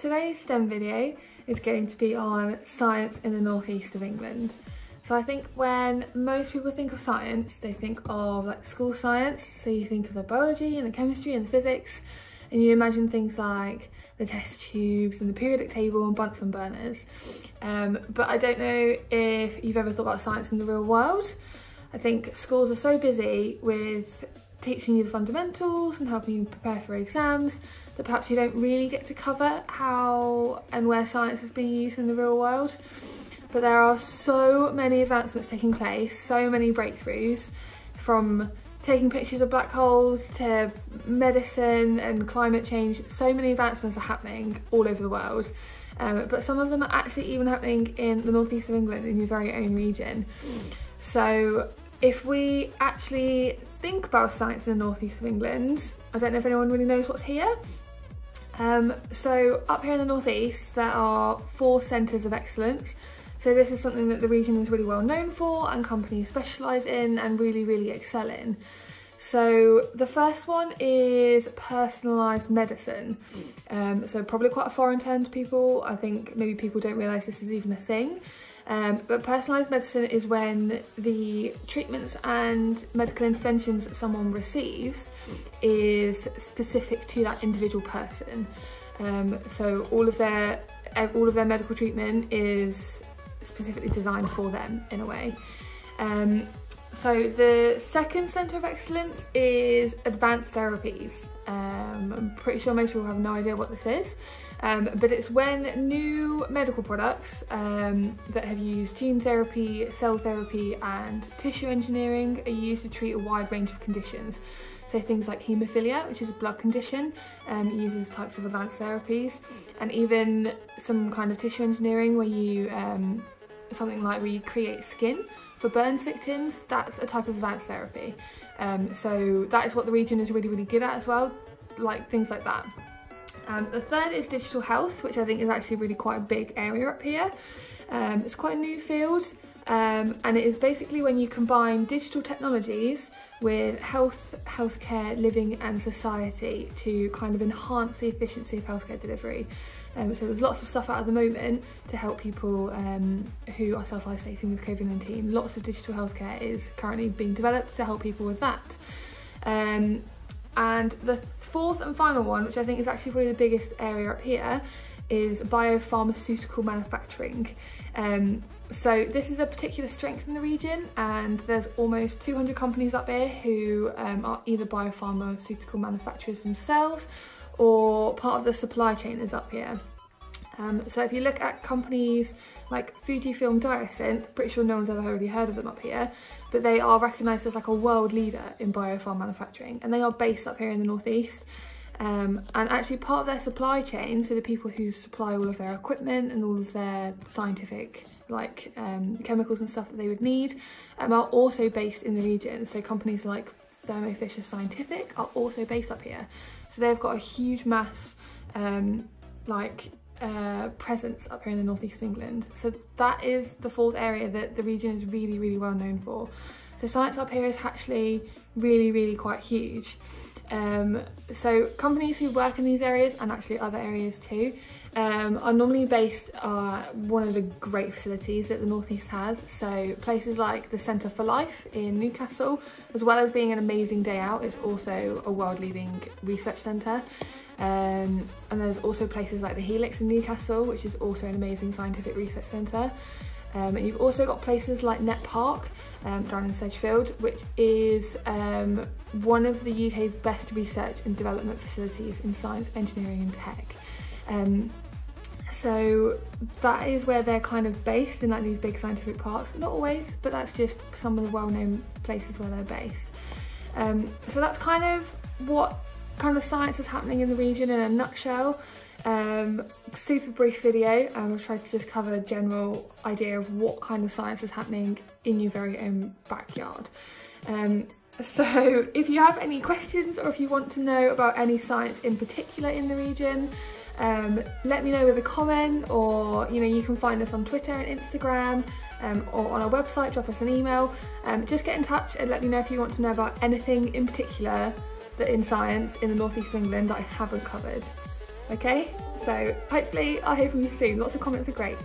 Today's STEM video is going to be on science in the northeast of England. So I think when most people think of science, they think of like school science. So you think of the biology and the chemistry and the physics, and you imagine things like the test tubes and the periodic table and Bunsen burners. But I don't know if you've ever thought about science in the real world. I think schools are so busy with teaching you the fundamentals and helping you prepare for exams that perhaps you don't really get to cover how and where science is being used in the real world. But there are so many advancements taking place, so many breakthroughs, from taking pictures of black holes to medicine and climate change. So many advancements are happening all over the world, but some of them are actually even happening in the northeast of England, in your very own region. So if we actually think about science in the northeast of England, I don't know if anyone really knows what's here. So up here in the northeast there are 4 centres of excellence. So this is something that the region is really well known for and companies specialise in and really excel in. So the first one is personalised medicine. So probably quite a foreign term to people. I think maybe people don't realise this is even a thing. But personalised medicine is when the treatments and medical interventions that someone receives is specific to that individual person. So all of their medical treatment is specifically designed for them in a way. So the second centre of excellence is advanced therapies. I'm pretty sure most people have no idea what this is, but it's when new medical products that have used gene therapy, cell therapy and tissue engineering are used to treat a wide range of conditions. So things like haemophilia, which is a blood condition, uses types of advanced therapies, and even some kind of tissue engineering where you, something like where you create skin for burns victims, that's a type of advanced therapy. So that is what the region is really good at as well, like things like that. The third is digital health, which I think is actually really quite a big area up here. It's quite a new field, and it is basically when you combine digital technologies with healthcare, living and society to kind of enhance the efficiency of healthcare delivery. So there's lots of stuff out at the moment to help people who are self-isolating with COVID-19. Lots of digital healthcare is currently being developed to help people with that. And the fourth and final one, which I think is actually probably the biggest area up here, is biopharmaceutical manufacturing. So this is a particular strength in the region, and there's almost 200 companies up here who are either biopharmaceutical manufacturers themselves or part of the supply chain is up here. So if you look at companies like Fujifilm Diosynth, pretty sure no one's ever really heard of them up here, but they are recognised as like a world leader in biopharm manufacturing, and they are based up here in the northeast. And actually part of their supply chain, so the people who supply all of their equipment and all of their scientific like chemicals and stuff that they would need, are also based in the region. So companies like Thermo Fisher Scientific are also based up here. So they've got a huge mass presence up here in the northeast of England. So that is the fourth area that the region is really well known for. So science up here is actually really quite huge. So companies who work in these areas, and actually other areas too, are normally based at one of the great facilities that the northeast has. So places like the Centre for Life in Newcastle, as well as being an amazing day out, is also a world-leading research centre. And there's also places like the Helix in Newcastle, which is also an amazing scientific research centre. And you've also got places like Net Park down in Sedgefield, which is one of the UK's best research and development facilities in science, engineering and tech. So that is where they're kind of based, in like these big scientific parks. Not always, but that's just some of the well-known places where they're based. So that's kind of what kind of science is happening in the region in a nutshell. Super brief video. I'll try to just cover a general idea of what kind of science is happening in your very own backyard. So if you have any questions, or if you want to know about any science in particular in the region, let me know with a comment, or you can find us on Twitter and Instagram, or on our website. Drop us an email. Just get in touch and let me know if you want to know about anything in particular that in science in the northeast of England that I haven't covered. Okay, so hopefully I'll hear from you soon. Lots of comments are great.